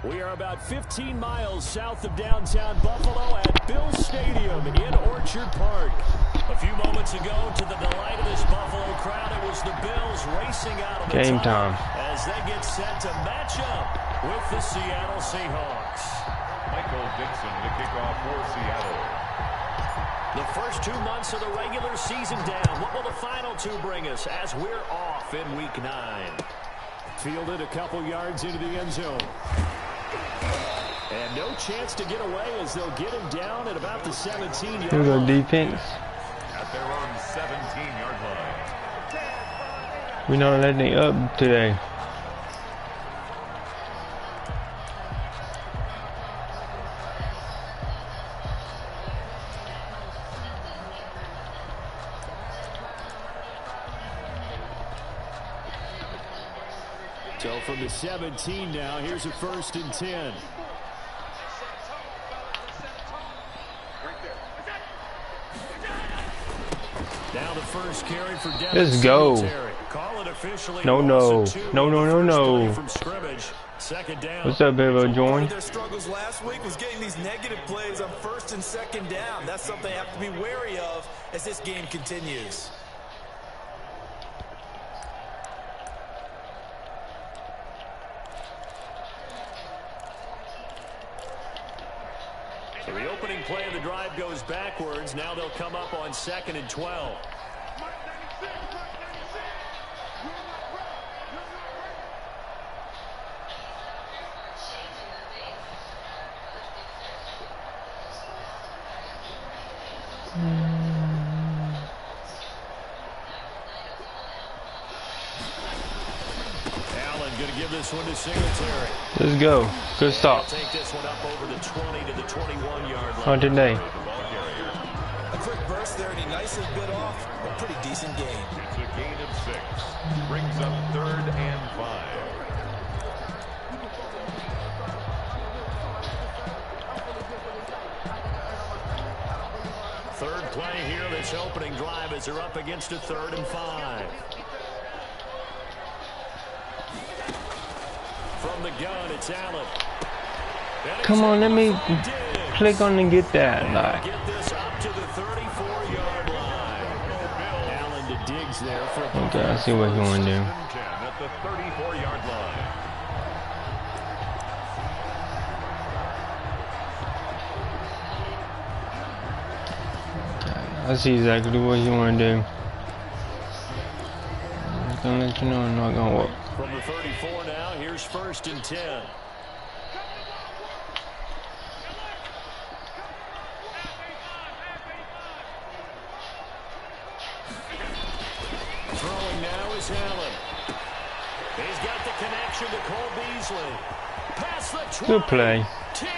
We are about 15 miles south of downtown Buffalo at Bills Stadium in Orchard Park. A few moments ago, to the delight of this Buffalo crowd, it was the Bills racing out of the game time as they get set to match up with the Seattle Seahawks. Michael Dixon to kick off for Seattle. The first 2 months of the regular season down. What will the final 2 bring us as we're off in Week 9? Fielded a couple yards into the end zone. And no chance to get away as they'll get him down at about the 17-yard line. Here we go, defense. At their own 17-yard line. We're not letting it up today. So from the 17 now, here's a 1st and 10. Now the first carry for Devin. Let's go. Call it officially. No. From scrimmage. Second down. What's up, Bevo? Join. Their struggles last week was getting these negative plays on 1st and 2nd down. That's something they have to be wary of as this game continues. So the opening play of the drive goes backwards. Now they'll come up on 2nd and 12. Allen going to give this one to Singletary. Let's go. Good stop. Take this one up over the 20 to the 21-yard line. On today. A quick burst there, and he nicely bit off a pretty decent gain. It's a gain of 6. Brings up 3rd and 5. Third play here, this opening drive as they're up against a 3rd and 5. From the gun, it's Allen. Come on, let me click on and get that. Like. Get this up to the 34-yard line. Allen to Diggs there for a Okay, I see what you want to do. At the 34-yard line. I see exactly what you want to do. I'm just gonna let you know I'm not gonna work. From the 34 now, here's 1st and 10. Throwing now is Allen. He's got the connection to Cole Beasley. Pass the 20, Good play. 10.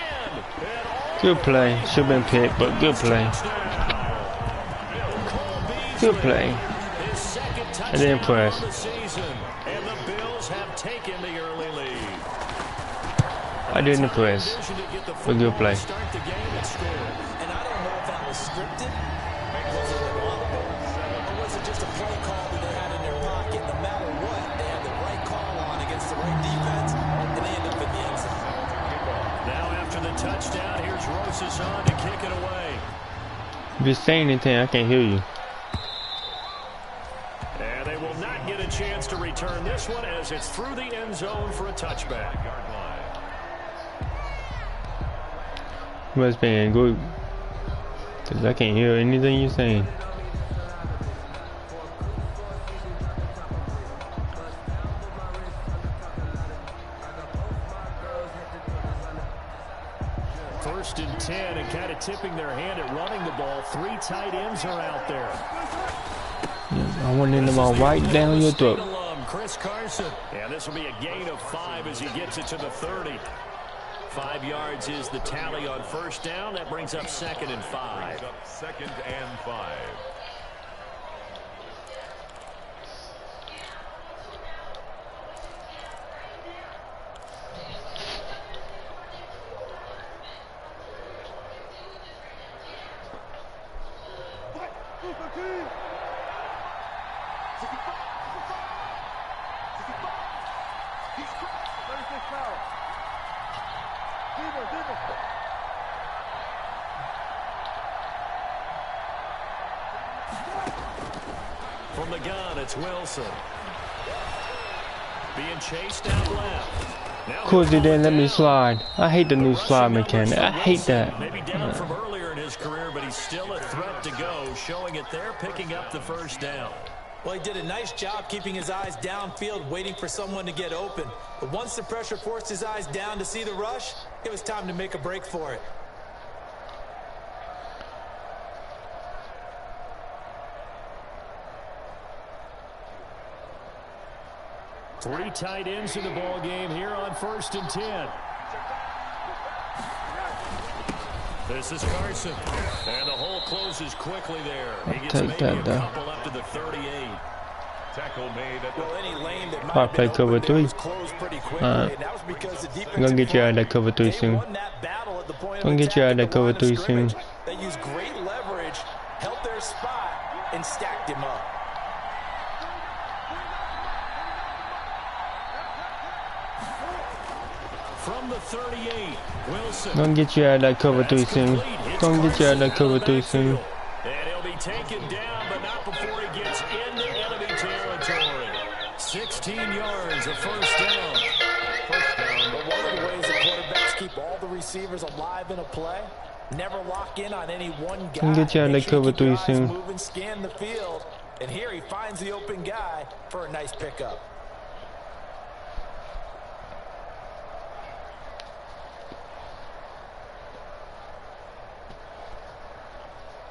Good play. Should have been picked, but good play. Good play. I didn't press. And the Bills have taken the early lead. I didn't press. But good play. And I don't know if that was scripted. Was it an audible? Or was it just a play call that they had in their pocket? No matter what, they had the right call on against the right defense, and they end up in the end zone. Now after the touchdown, here's Rosas on to kick it away. If you're saying anything, I can't hear you. And they will not get a chance to return this one as it's through the end zone for a touchback. You must be in group. Because I can't hear anything you're saying. First and 10, and kind of tipping their hand at running the ball. 3 tight ends are out there. I want them all right down your throat. Chris Carson. And this will be a gain of 5 as he gets it to the 30. 5 yards is the tally on 1st down. That brings up 2nd and 5. 2nd and 5. From the gun, it's Wilson. Being chased out left. Of course they didn't let me slide. I hate the new slide mechanic. I hate that. Maybe down from earlier in his career, but he's still a threat to go, showing it there, picking up the first down. Well, he did a nice job keeping his eyes downfield, waiting for someone to get open. But once the pressure forced his eyes down to see the rush, it was time to make a break for it. Three tight ends in the ball game here on 1st and 10. This is Carson. And the hole closes quickly there. He gets maybe a couple up to the 38. Tackle made at the any lane that I play cover 3. That was because the defense I'm gonna get you out of that cover 3 soon. I'm gonna get you out of that cover 3 soon. They used great leverage, held their spot, and stacked him up. From the 38, Wilson. Gonna get you out of that cover 3 soon. Gonna get you out of that cover 3 soon. And he'll be taken down, but not before he gets into enemy territory. 16 yards, a first down. first down. But one of the ways that quarterbacks keep all the receivers alive in a play, never lock in on any one guy. Gonna get you out of that cover 3 soon. Move and scan the field. And here he finds the open guy for a nice pickup.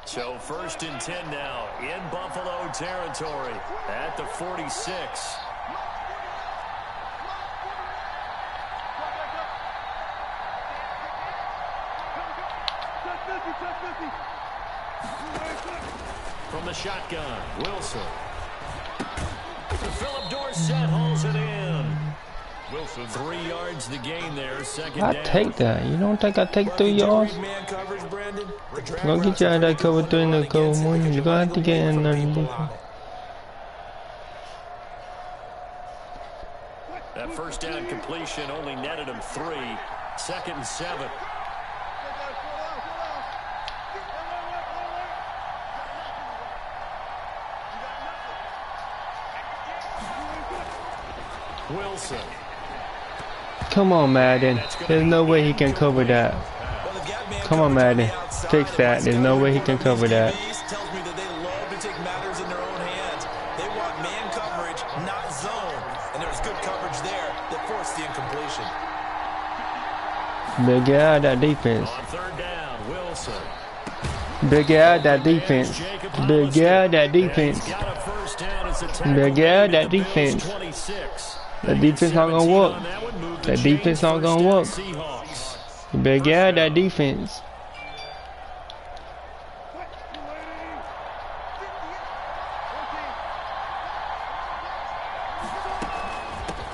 So 1st and 10 now in Buffalo territory at the 46. From the shotgun, Wilson. Philip Dorsett hauls it in. Wilson. 3 yards the gain there, second I down. take that. You don't think I take 3 yards? Man coverage, Brandon. The drag Gonna get you out of that cover 3 and the cover 1. You're gonna have to get in underneath. That first down completion only netted him 3. 2nd and 7. Wilson. Come on, Madden. There's no way he can cover that. Come on, Madden. Fix that. There's no way he can cover that. Tells me that they love to take matters in their own hands. They want man coverage, not zone. And there was good coverage there that forced the incompletion. Big get out of that defense. On 3rd down, Wilson. Big get out of that defense. Big get out of that defense. Got a first down. It's a tackle. Big get out of that defense. 26. That defense not gonna work. That defense not gonna work. You better get out of that defense.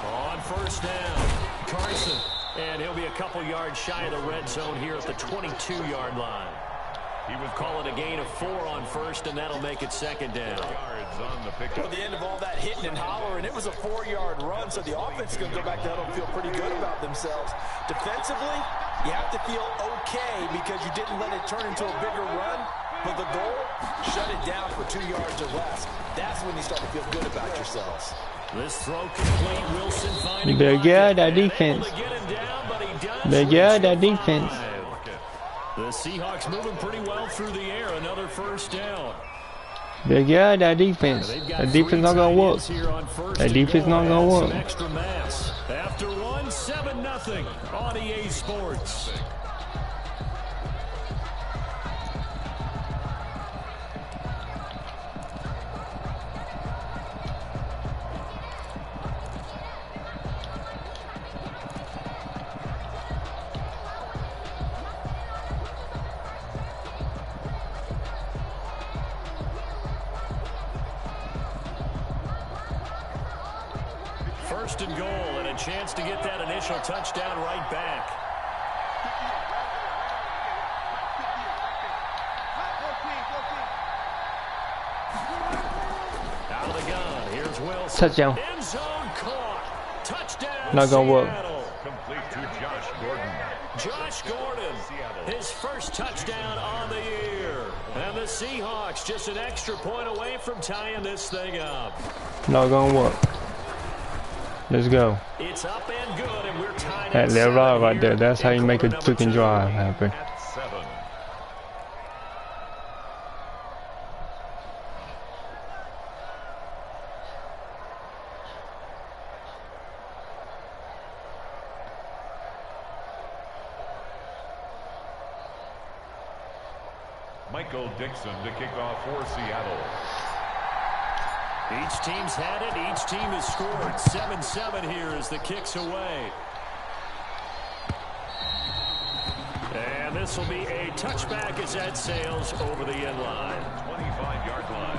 On 1st down, Carson. And he'll be a couple yards shy of the red zone here at the 22-yard line. He would call it a gain of 4 on 1st, and that'll make it 2nd down. Yards on the pickup. At the end of all that hitting and hollering, it was a 4-yard run, so the offense is going to go back to huddle and feel pretty good about themselves. Defensively, you have to feel okay because you didn't let it turn into a bigger run, but the goal, shut it down for 2 yards or less. That's when you start to feel good about yourselves. This throw complete. Wilson You finding better get out of that Lockett. defense. Able to get him down, but he does Better get out of that reach the defense. 5. The Seahawks moving pretty well through the air. Another first down. Better get out of that defense. That defense not gonna work. That defense not gonna work. Extra mass. After 1, 7-0 on EA Sports. First and goal, and a chance to get that initial touchdown right back. Out of the gun, here's Wilson. Touchdown. End zone caught. Touchdown. Not gonna work. Seattle. Complete to Josh Gordon. Josh Gordon, his first touchdown on the year. And the Seahawks just an extra point away from tying this thing up. Not gonna work. Let's go. It's up and good, and we're tied That at little 7 rod right there. here That's how you in make a quarter number freaking 2. drive happen. At 7. Michael Dixon to kick off for Seattle. Each team's had it. Each team has scored. 7-7 here as the kick's away. And this will be a touchback as that sails over the end line. 25-yard line.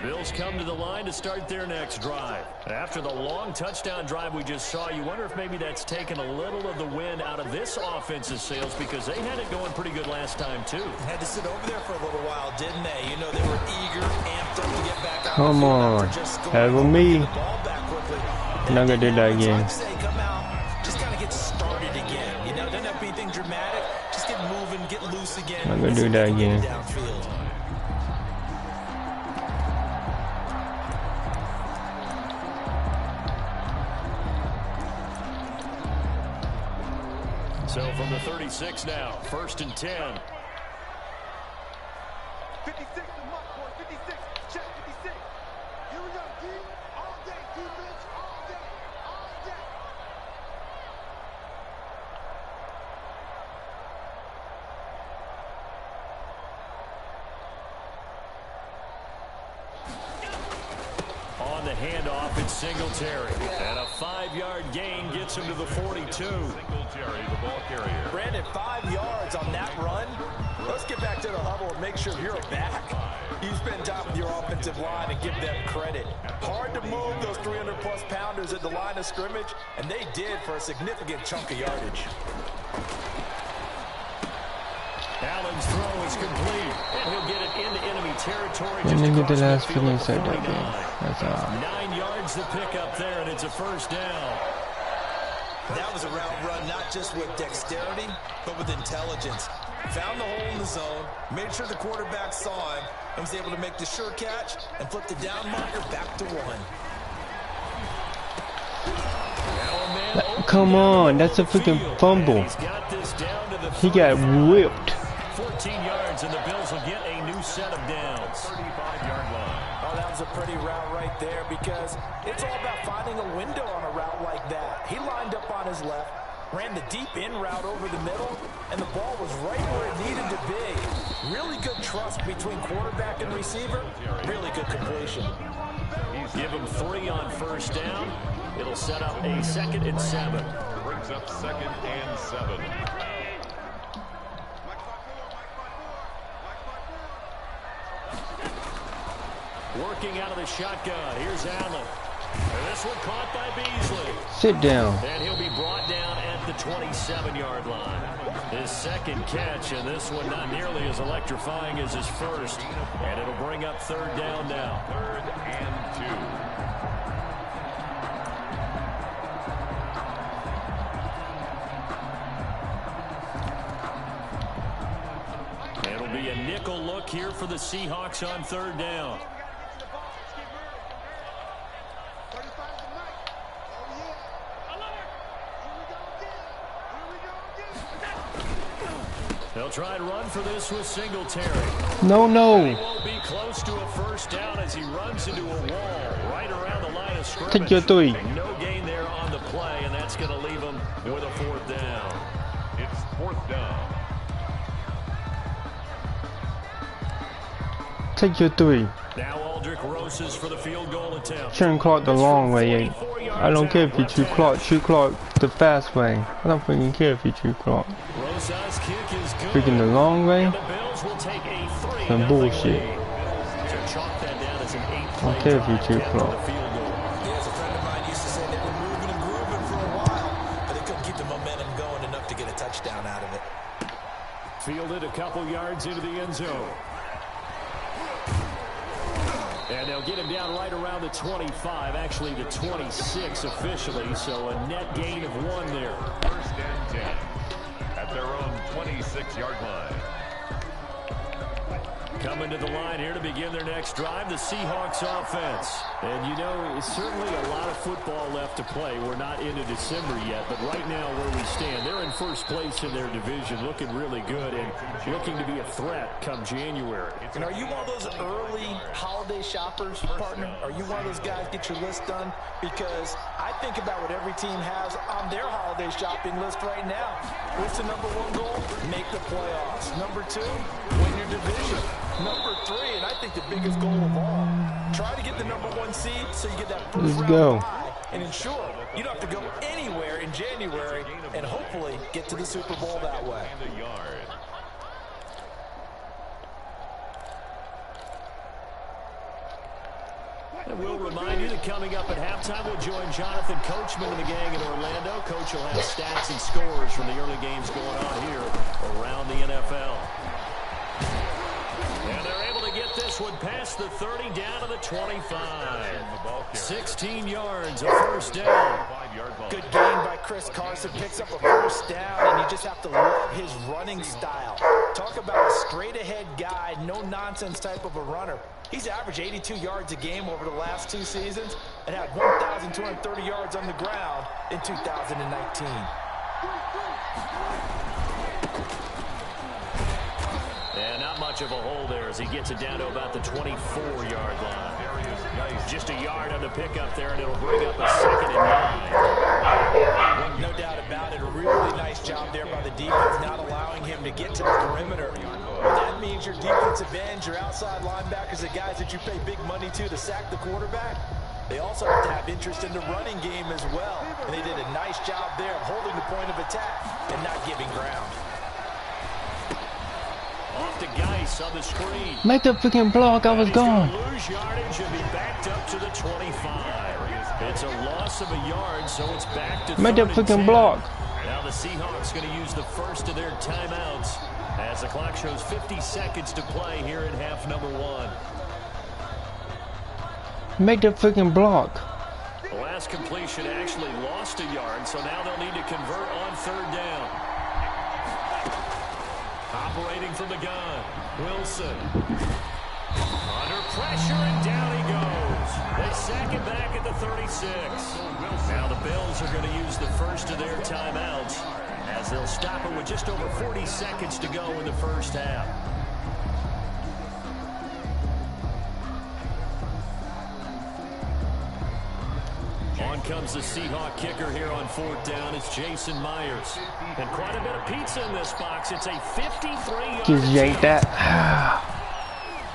Bills come to the line to start their next drive. After the long touchdown drive we just saw, you wonder if maybe that's taken a little of the wind out of this offense's sails because they had it going pretty good last time, too. Had to sit over there for a little while, didn't they? You know, they were eager, amped up to get back out. Come on. Have with me. Not gonna do that again. Come out, just gotta get started again. You know, doesn't have to be anything dramatic. Just get moving, get loose again. Not gonna do that again. Downfield. So from the 36 now, 1st and 10. 56 to Muck, boy. 56. Check 56. Here we go, D. All day, defense. All day. All day. On the handoff, it's Singletary. And a 5-yard gain gets him to the 42. Singletary, the ball carrier. Brandon, 5 yards on that run. Let's get back to the huddle and make sure you're back. You spend time with your offensive line and give them credit. Hard to move those 300-plus pounders at the line of scrimmage, and they did for a significant chunk of yardage. Allen's throw is complete, and he'll get it into enemy territory. Let me get the last field feeling said that game. That's all. 9 yards to pick up there, and it's a first down. That was a route run, not just with dexterity, but with intelligence. Found the hole in the zone, made sure the quarterback saw him, and was able to make the sure catch and flip the down marker back to 1. Come on, that's a freaking fumble. He got whipped. 14 yards, and the Bills will get a new set of downs. 35-yard line. Oh, that was a pretty route right there because it's all about finding a window on a route like that. He lined up on his left, ran the deep in route over the middle, and the ball was right where it needed to be. Really good trust between quarterback and receiver. Really good completion. Give him 3 on first down. It'll set up a 2nd and 7. Brings up 2nd and 7. Working out of the shotgun. Here's Allen. And this one caught by Beasley. Sit down. And he'll be brought down at the 27-yard line. His 2nd catch, and this one not nearly as electrifying as his first. And it'll bring up 3rd down now. 3rd and 2. It'll be a nickel look here for the Seahawks on 3rd down. They'll try and run for this with Singletary. No. He won't be close to a first down as he runs into a wall right around the line of scrimmage. Take your 3. No gain there on the play, and that's going to leave him with a 4th down. It's 4th down. Take your 3. Now Aldrich Rosas for the field goal attempt. Shouldn't clock the long way. I don't care if you shoot clock the fast way. I don't freaking care if you shoot clock. Rosas' kick is good. Freaking the long way? And the Bills will take a 3-0 Some bullshit. lead. To chalk that that down as an 8-play Okay, if you drive, too capping close. the field goal. Yeah, as a friend of mine used to say, they were moving and grooving for a while, but they couldn't keep the momentum going enough to get a touchdown out of it. Fielded a couple yards into the end zone. And they'll get him down right around the 25, actually the 26 officially, so a net gain of 1 there. First and 10 at their own 26-yard line. Coming to the line here to begin their next drive, the Seahawks offense. And you know, it's certainly a lot of football left to play. We're not into December yet, but right now where we stand, they're in first place in their division, looking really good and looking to be a threat come January. And are you one of those early holiday shoppers, partner? Are you one of those guys get your list done? Because I think about what every team has on their holiday shopping list right now. What's the number 1 goal? Make the playoffs. Number 2, win your division. Number 3, and I think the biggest goal of all, try to get the number 1 seed so you get that first round bye and ensure you don't have to go anywhere in January and hopefully get to the Super Bowl that way. And we'll remind you that coming up at halftime, we'll join Jonathan Coachman and the gang in Orlando. Coach will have stats and scores from the early games going on here around the NFL. And they're able to get this one past the 30 down to the 25. 16 yards, a first down. Good gain by Chris Carson, picks up a first down, and you just have to love his running style. Talk about a straight-ahead guy, no-nonsense type of a runner. He's averaged 82 yards a game over the last 2 seasons and had 1,230 yards on the ground in 2019. And not much of a hole there as he gets it down to about the 24-yard line. Just a yard on the pickup there, and it'll bring up a 2nd and 9. No doubt about it. A really nice job there by the defense, not allowing him to get to the perimeter. That means your defensive ends, your outside linebackers, the guys that you pay big money to sack the quarterback, they also have to have interest in the running game as well. And they did a nice job there of holding the point of attack and not giving ground. Off to Geis on the screen. Make the freaking block, I was gone. Lose yardage and be backed up to the 25. It's a loss of a yard, so it's back to Make the freaking block. Now the Seahawks going to use the first of their timeouts as the clock shows 50 seconds to play here in half number 1. Make the freaking block. The last completion actually lost a yard, so now they'll need to convert on 3rd down. Operating from the gun, Wilson. Under pressure, and down he goes. They sack him back at the 36. Now the Bills are going to use the first of their timeouts as they'll stop it with just over 40 seconds to go in the first half. On comes the Seahawk kicker here on 4th down. It's Jason Myers. And quite a bit of pizza in this box. It's a 53-yard. Just yank that.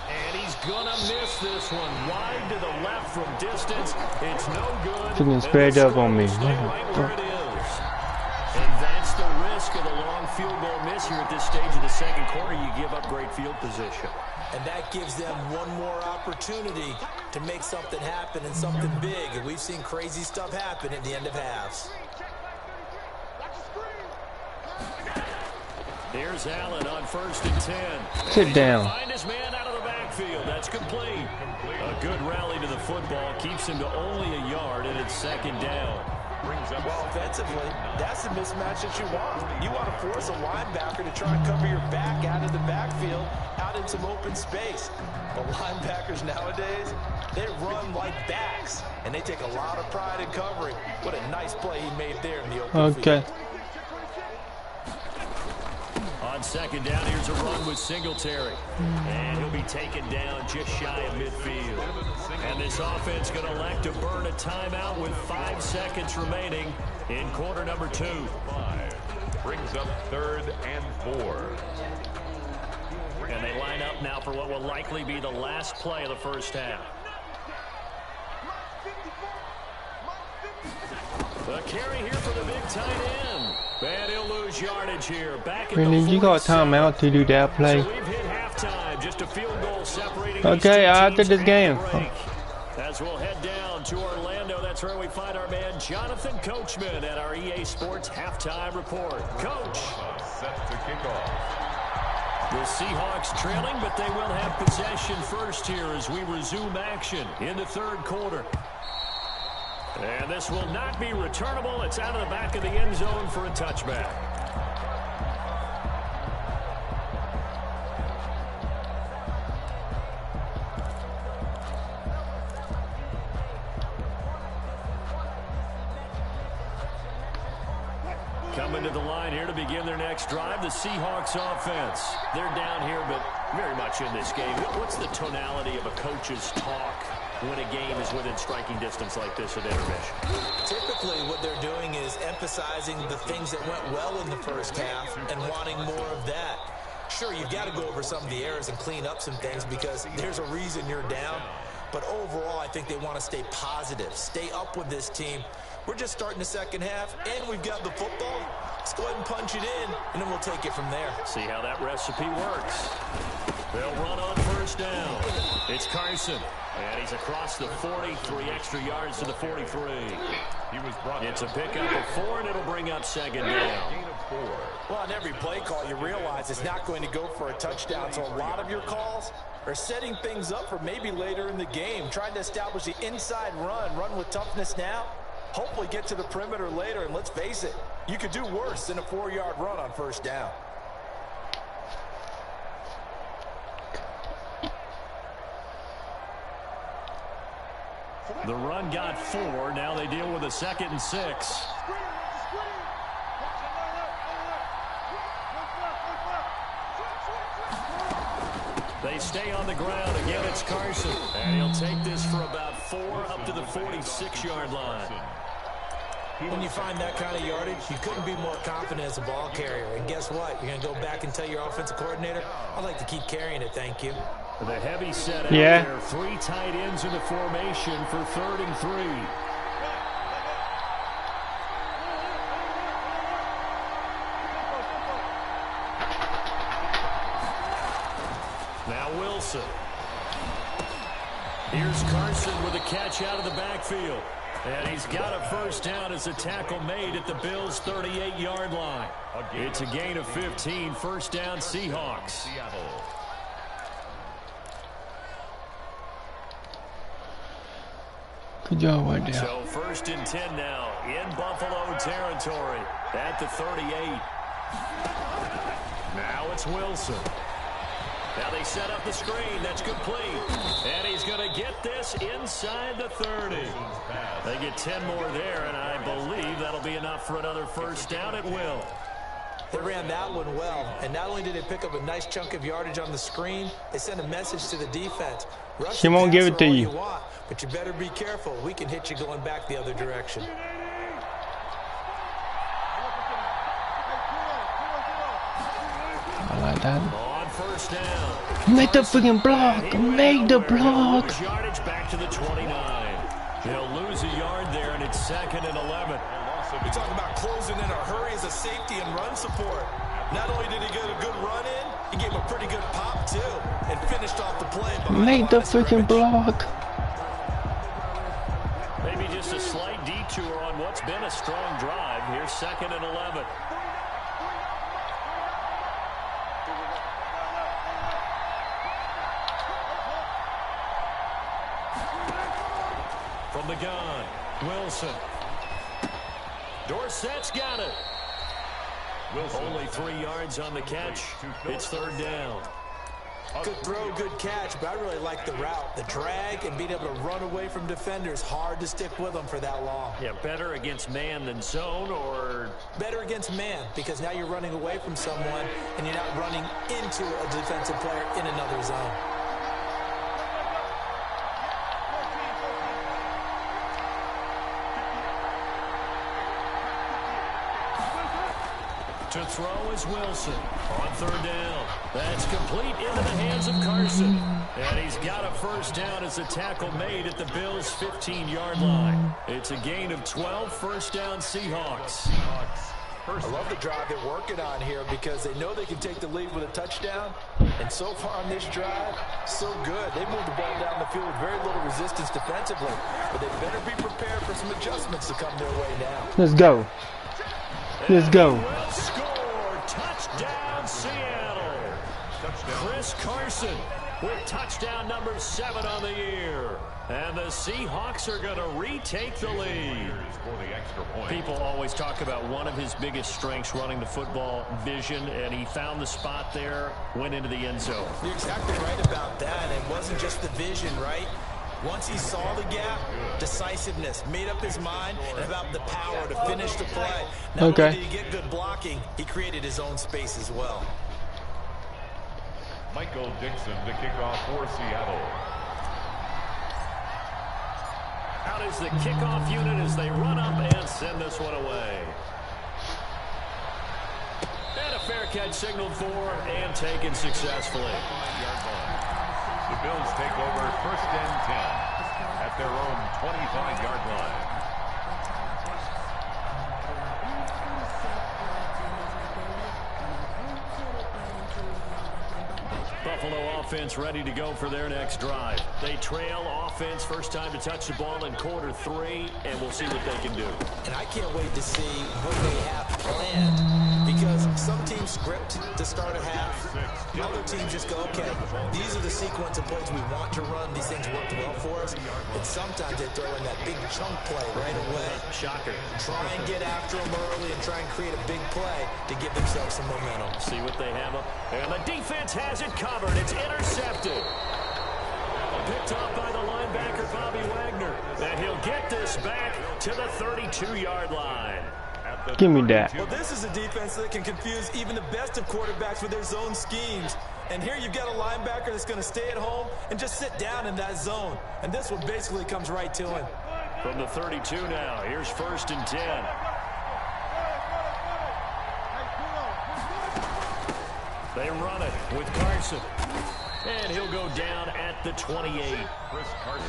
And he's going to miss this one. Wide to the left from distance. It's no good. Freaking spread up on me. Stay right where it is. And that's the risk of the long field goal miss here at this stage of the 2nd quarter. You give up great field position. And that gives them one more opportunity to make something happen and something big. And we've seen crazy stuff happen at the end of halves. Here's Allen on 1st and 10. Sit down. Find his man out of the backfield. That's complete. A good rally to the football keeps him to only a yard, and it's 2nd down. Well, offensively, that's the mismatch that you want. You want to force a linebacker to try and cover your back out of the backfield, out in some open space. But linebackers nowadays, they run like backs, and they take a lot of pride in covering. What a nice play he made there in the open field. On 2nd down, here's a run with Singletary. And he'll be taken down just shy of midfield. And this offense going to elect to burn a timeout with 5 seconds remaining in quarter number 2. Brings up 3rd and 4. And they line up now for what will likely be the last play of the first half. The carry here for the big tight end. And he'll lose yardage here. Back at Really, you got timeout to do that play. So we've hit halftime. halftime. Just a field goal separating Okay, after this game. As we'll head down to Orlando, that's where we find our man Jonathan Coachman at our EA Sports Halftime Report. Coach. Set to kick off. The Seahawks trailing, but they will have possession first here as we resume action in the third quarter. And this will not be returnable. It's out of the back of the end zone for a touchback. Coming to the line here to begin their next drive, the Seahawks offense. They're down here, but very much in this game. What's the tonality of a coach's talk when a game is within striking distance like this at intermission? Typically, what they're doing is emphasizing the things that went well in the first half and wanting more of that. Sure, you've got to go over some of the errors and clean up some things because there's a reason you're down. But overall, I think they want to stay positive, stay up with this team. We're just starting the second half, and we've got the football. Let's go ahead and punch it in, and then we'll take it from there. See how that recipe works. They'll run on first down. It's Carson, and he's across the 40, 3 extra yards to the 43. He was brought It's a pickup of 4, and it'll bring up second down. gain of 4. Well, on every play call, you realize it's not going to go for a touchdown, so a lot of your calls are setting things up for maybe later in the game, trying to establish the inside run with toughness now, hopefully get to the perimeter later, and let's face it, you could do worse than a 4-yard run on first down. The run got 4. Now they deal with a 2nd and 6. They stay on the ground. Again, it's Carson. And he'll take this for about 4 up to the 46-yard line. When you find that kind of yardage, you couldn't be more confident as a ball carrier. And guess what? You're going to go back and tell your offensive coordinator, I'd like to keep carrying it, thank you. The heavy set out there. 3 tight ends in the formation for 3rd and 3. Now Wilson. Here's Carson with a catch out of the backfield. And he's got a first down as a tackle made at the Bills' 38-yard line. It's a gain of 15, first down Seahawks. Seattle. Good job right there. So 1st and 10 now in Buffalo territory at the 38. Now it's Wilson. Now they set up the screen. That's complete. And he's going to get this inside the 30. They get 10 more there, and I believe that'll be enough for another first down at will. They ran that one well, and not only did they pick up a nice chunk of yardage on the screen, they sent a message to the defense. Rush She won't give it to all you. Want, but you better be careful. We can hit you going back the other direction. I like that. On first down. Make the freaking block. Make the block. Yardage back to the 29. They'll lose a yard there, and it's 2nd and 11. We talk about closing in a hurry as a safety and run support. Not only did he get a good run in, he gave a pretty good pop, too, and finished off the play. Make the freaking block. Maybe just a slight detour on what's been a strong drive. Here's 2nd and 11. From the gun, Wilson. Dorsett's got it. Wilson. Only 3 yards on the catch. It's 3rd down. Good throw, good catch, but I really like the route. The drag and being able to run away from defenders. Hard to stick with them for that long. Yeah, better against man than zone, or? Better against man, because now you're running away from someone and you're not running into a defensive player in another zone. To throw is Wilson on 3rd down. That's complete into the hands of Carson. And he's got a first down as a tackle made at the Bills' 15-yard line. It's a gain of 12, first down Seahawks. I love the drive they're working on here because they know they can take the lead with a touchdown. And so far on this drive, so good. They moved the ball down the field with very little resistance defensively. But they better be prepared for some adjustments to come their way now. Let's go. Let's go. Will score. Touchdown, Seattle. Chris Carson with touchdown number 7 on the year. And the Seahawks are going to retake the lead. People always talk about one of his biggest strengths, running the football, vision, and he found the spot there, went into the end zone. You're exactly right about that. It wasn't just the vision, right? Once he saw the gap, decisiveness, made up his mind, and about the power to finish the play. Not only did he get good blocking, he created his own space as well. Michael Dixon to kick off for Seattle. Out is the kickoff unit as they run up and send this one away. And a fair catch signaled for and taken successfully. The Bills take over 1st and 10 at their own 25-yard line. Buffalo offense ready to go for their next drive. They trail offense, first time to touch the ball in quarter 3, and we'll see what they can do. And I can't wait to see what they have planned, because some teams script to start a half. Other teams just go, okay, these are the sequence of plays we want to run. These things worked well for us. And sometimes they throw in that big chunk play right away. Shocker. Try and get after them early and try and create a big play to give themselves some momentum. See what they have up. And the defense has it covered. It's intercepted. Picked off by the linebacker, Bobby Wagner. And he'll get this back to the 32-yard line. Give me that. Well, this is a defense that can confuse even the best of quarterbacks with their zone schemes. And here you've got a linebacker that's going to stay at home and just sit down in that zone. And this one basically comes right to him. From the 32 now, here's 1st and 10. They run it with Carson. And he'll go down at the 28.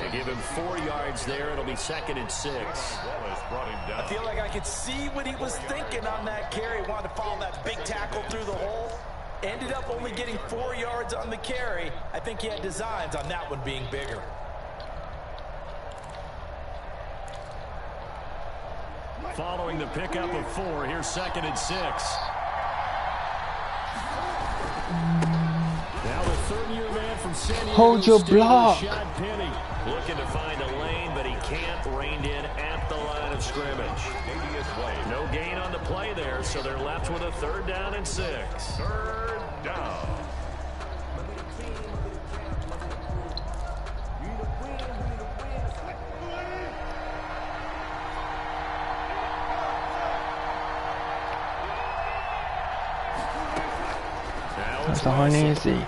They give him 4 yards there. It'll be 2nd and 6. I feel like I could see what he was thinking on that carry. Wanted to follow that big tackle through the hole. Ended up only getting 4 yards on the carry. I think he had designs on that one being bigger. Following the pickup of 4, here's 2nd and 6. Now the third-year man from San Diego Hold your State, block. Rashad Penny, looking to find a lane, but he can't. Reined in at the line of scrimmage. No gain on the play there, so they're left with a 3rd down and 6. 3rd down. That's the Hornetsy.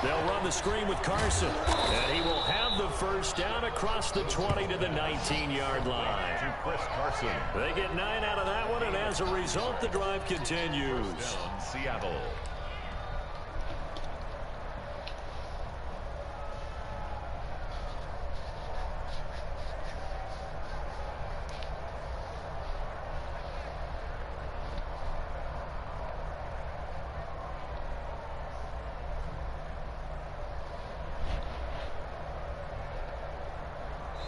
They'll run the screen with Carson, and he will have the 1st down across the 20 to the 19-yard line. To Chris Carson. They get 9 out of that one, and as a result, the drive continues. Down Seattle.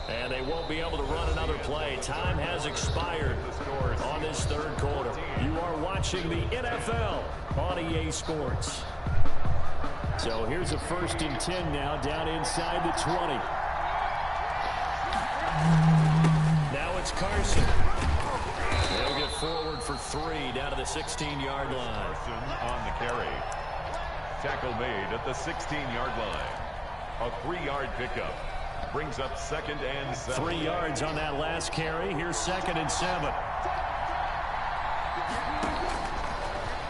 And they won't be able to run another play. Time has expired on this 3rd quarter. You are watching the NFL on EA Sports. So here's a 1st and 10 now, down inside the 20. Now it's Carson. They'll get forward for 3 down to the 16-yard line. Carson on the carry. Tackle made at the 16-yard line. A 3-yard pickup. Brings up 2nd and 7. 3 yards on that last carry. Here's 2nd and 7.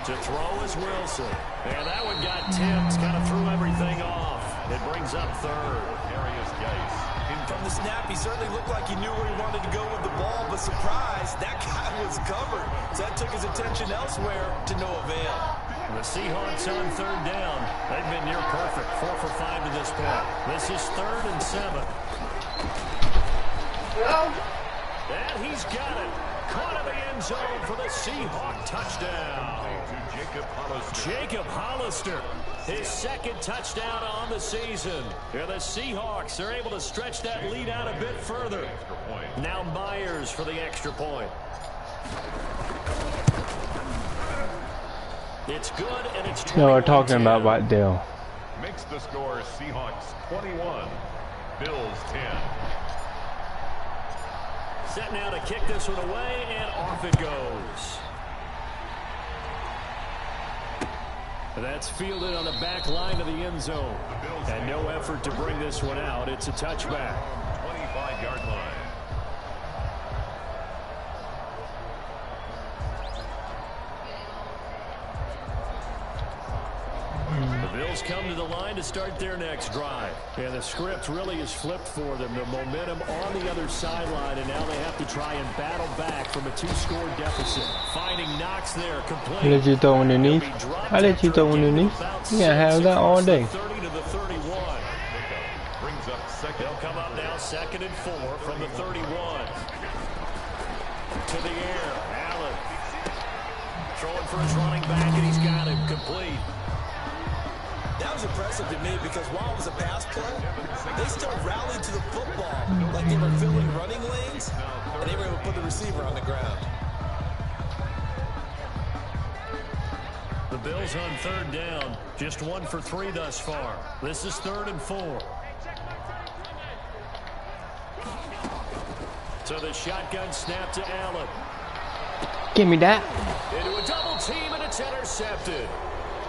To throw is Wilson. And that one got tipped. Kind of threw everything off. It brings up 3rd. Arius Geis. From the snap, he certainly looked like he knew where he wanted to go with the ball, but surprise, that guy was covered. So that took his attention elsewhere to no avail. The Seahawks on 3rd down. They've been near perfect. 4 for 5 to this point. This is 3rd and 7. And he's got it. caught in the end zone for the Seahawks touchdown. Jacob Hollister, his second touchdown on the season. Here the Seahawks are able to stretch that lead out a bit further. Now Myers for the extra point. It's good, and it's 21-10. No, we're talking about right there. Makes the score Seahawks 21, Bills 10. Set now to kick this one away, and off it goes. That's fielded on the back line of the end zone. And no effort to bring this one out. It's a touchback. 25-yard line. The Bills come to the line to start their next drive. And the script really is flipped for them. The momentum on the other sideline, and now they have to try and battle back from a 2-score deficit. Finding Knox there, complete. I let you throw underneath. I let you throw underneath. You can't have that all day. 30 to the 31. Brings up second. They'll come up now 2nd and 4 from the 31. To the air, Allen. Throwing for his running back, and he's got him complete. That was impressive to me because while it was a pass play, they still rallied to the football like they were filling running lanes, and they were able to put the receiver on the ground. The Bills on 3rd down, just 1 for 3 thus far. This is 3rd and 4. So the shotgun snap to Allen. Give me that. Into a double team, and it's intercepted.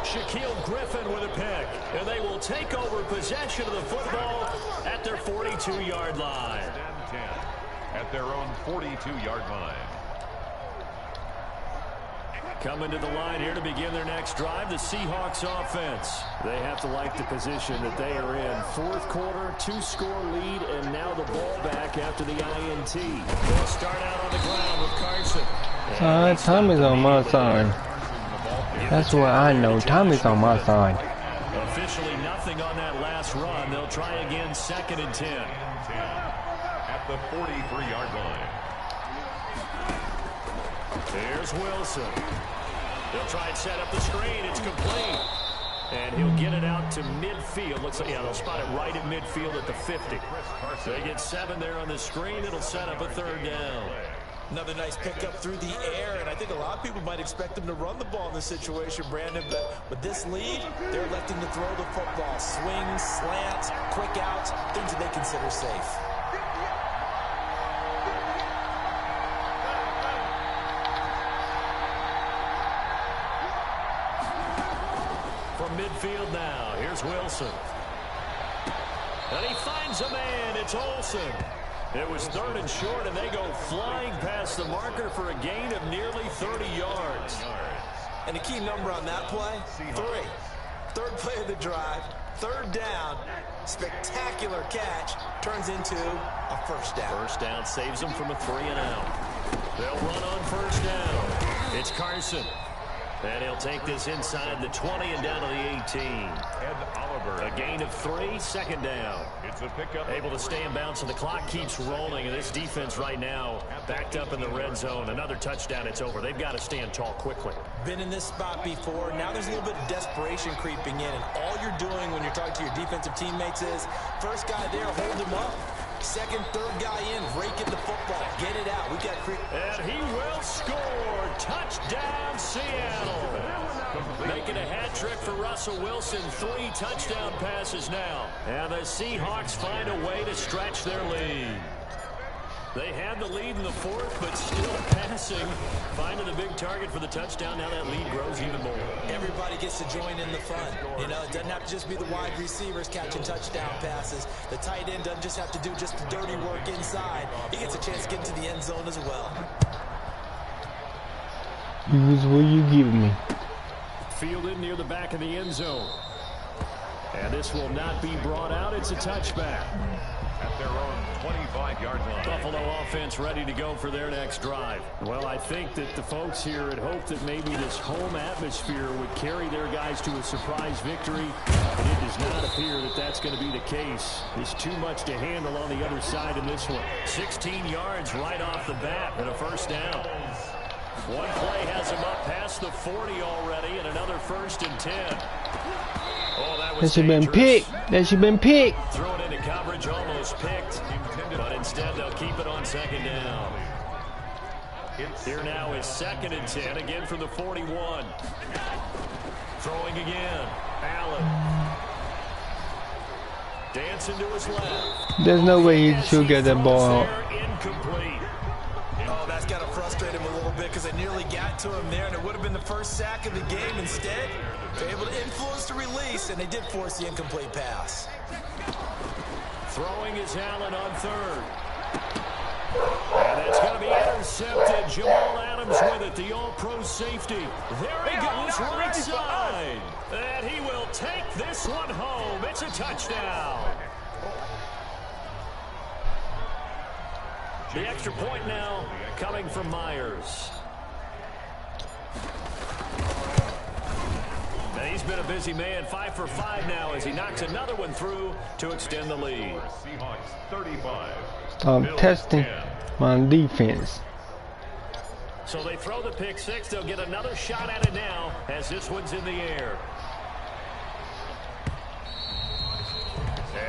Shaquille Griffin with a pick, and they will take over possession of the football at their 42-yard line. 10 at their own 42-yard line. Coming to the line here to begin their next drive, the Seahawks offense. They have to like the position that they are in. 4th quarter, 2-score lead, and now the ball back after the INT. They'll start out on the ground with Carson. Tommy's on my side. That's what I know. Tommy's on my side. Officially nothing on that last run. They'll try again 2nd and 10. At the 43-yard line. There's Wilson. They'll try and set up the screen. It's complete. And he'll get it out to midfield. Looks like, yeah, they'll spot it right at midfield at the 50. They get 7 there on the screen. It'll set up a 3rd down. Another nice pickup through the air, and I think a lot of people might expect them to run the ball in this situation, Brandon, but with this lead, they're electing to throw the football. Swings, slants, quick outs, things that they consider safe. From midfield now, here's Wilson. And he finds a man. It's Olsen. It was 3rd and short, and they go flying past the marker for a gain of nearly 30 yards. And the key number on that play, 3. 3rd play of the drive, 3rd down, spectacular catch, turns into a 1st down. 1st down saves them from a 3-and-out. They'll run on 1st down. It's Carson. And he'll take this inside the 20 and down to the 18. Ed Oliver. A gain of 3, 2nd down. It's a pickup. Able to stay in bounds, and the clock keeps rolling. And this defense right now backed up in the red zone. Another touchdown, it's over. They've got to stand tall quickly. Been in this spot before. Now there's a little bit of desperation creeping in. And all you're doing when you're talking to your defensive teammates is, first guy there, hold him up. 2nd, 3rd guy in, raking the football. Get it out. We got and he will score. Touchdown, Seattle. Making a hat trick for Russell Wilson. 3 touchdown passes now. And the Seahawks find a way to stretch their lead. They had the lead in the 4th, but still passing. Finding the big target for the touchdown. Now that lead grows even more. Everybody gets to join in the fun. You know, it doesn't have to just be the wide receivers catching touchdown passes. The tight end doesn't just have to do just the dirty work inside. He gets a chance to get into the end zone as well. Use what you give me. Fielded near the back of the end zone. And this will not be brought out. It's a touchback. At their own 25 25-yard line. Buffalo offense ready to go for their next drive. Well, I think that the folks here had hoped that maybe this home atmosphere would carry their guys to a surprise victory, but it does not appear that that's going to be the case. There's too much to handle on the other side in this one. 16 yards right off the bat and a first down. One play has him up past the 40 already, and another 1st and 10. Oh, that should have been picked. That should have been picked. Thrown into coverage, almost picked, but instead they'll keep it on 2nd down. Here now is 2nd and 10, again from the 41. Throwing again. Allen. Dancing to his left. There's no way he should get that ball out. Incomplete. Oh, that's got to frustrate him a little bit because they nearly got to him there, and it would have been the first sack of the game. Instead, they're able to influence the release, and they did force the incomplete pass. Throwing is Allen on 3rd. And that's going to be intercepted. Jamal Adams with it, the all-pro safety. There he goes, right side. And he will take this one home. It's a touchdown. The extra point now coming from Myers. And he's been a busy man, 5 for 5 now as he knocks another one through to extend the lead. Seahawks 35. I'm testing my defense. So they throw the pick 6. They'll get another shot at it now as this one's in the air.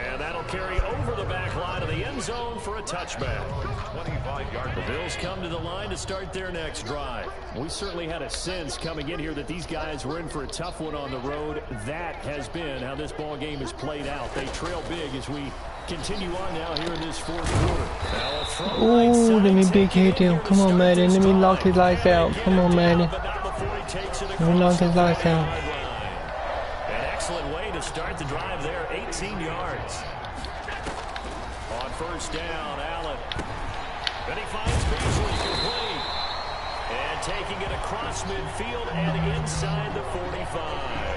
And that'll carry over the back line of the end zone for a touchback. 25-yard. The Bills come to the line to start their next drive. We certainly had a sense coming in here that these guys were in for a tough one on the road. That has been how this ball game has played out. They trail big as we continue on now here in this 4th quarter. Ooh, let me big hit him. Come on, Madden. Let me knock his lights out. Come on, Madden. Let me knock his lights out. An excellent way to start the drive there. 18 yards. On 1st down, Allen. Then he finds Beasley complete. And taking it across midfield and inside the 45.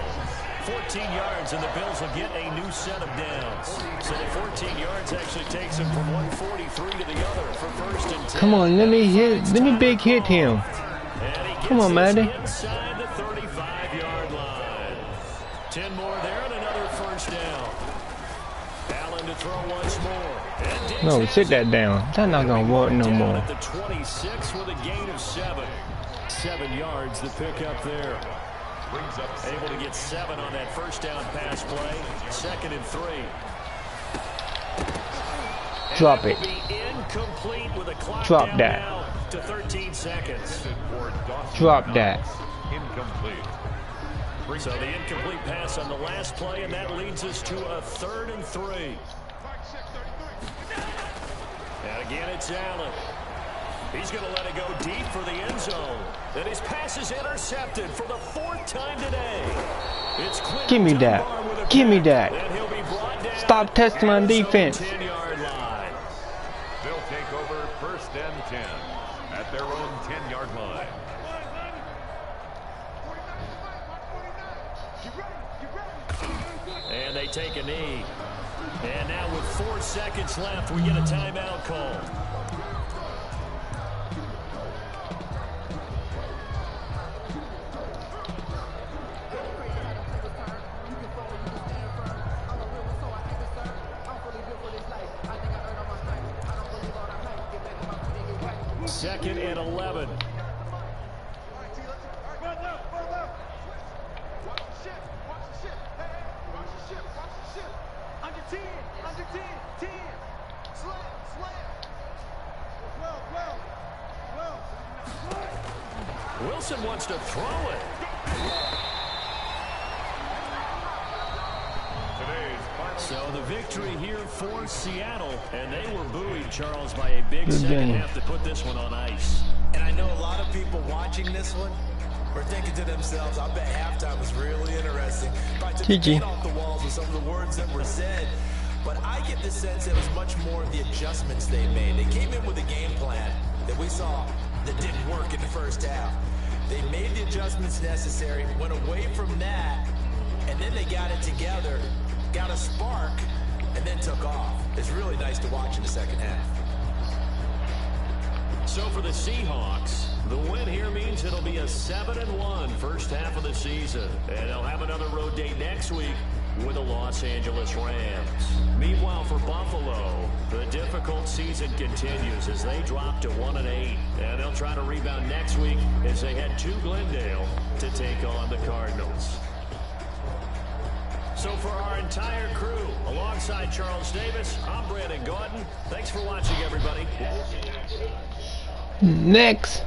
14 yards, and the Bills will get a new set of downs. So the 14 yards actually takes him from 143 to the other for 1st and 10. Come on, let me big hit him. Come on, Maddie. Inside the 35-yard line. 10 more there and another 1st down. Allen to throw once more. No, sit that down. That's not gonna work no more. At the 26 with a gain of 7. 7 yards the pickup there. Able to get 7 on that 1st down pass play. 2nd and 3. Drop it. Incomplete with a clock Drop down that. now to 13 seconds. Drop that. Incomplete. So the incomplete pass on the last play, and that leads us to a 3rd and 3. And again, it's Allen. He's going to let it go deep for the end zone. And his pass is intercepted for the 4th time today. It's Give me that. Give me that. Stop testing my defense. 10-yard line. They'll take over 1st and 10 at their own 10-yard line. And they take a knee. And now with 4 seconds left, we get a timeout call. Second and 11. Wilson wants to throw it. So the victory here for Seattle, and they were buoyed, Charles, by a big second half to put this one on ice. And I know a lot of people watching this one were thinking to themselves, I bet halftime was really interesting. But to get off the walls with some of the words that were said, but I get the sense it was much more of the adjustments they made. They came in with a game plan that we saw that didn't work in the first half. They made the adjustments necessary, went away from that, and then they got it together, got a spark, and then took off. It's really nice to watch in the second half. So for the Seahawks, the win here means it'll be a 7-1 first half of the season. And they'll have another road date next week with the Los Angeles Rams. Meanwhile, for Buffalo, the difficult season continues as they drop to 1-8. And they'll try to rebound next week as they head to Glendale to take on the Cardinals. So for our entire crew, alongside Charles Davis, I'm Brandon Gordon. Thanks for watching, everybody. Next.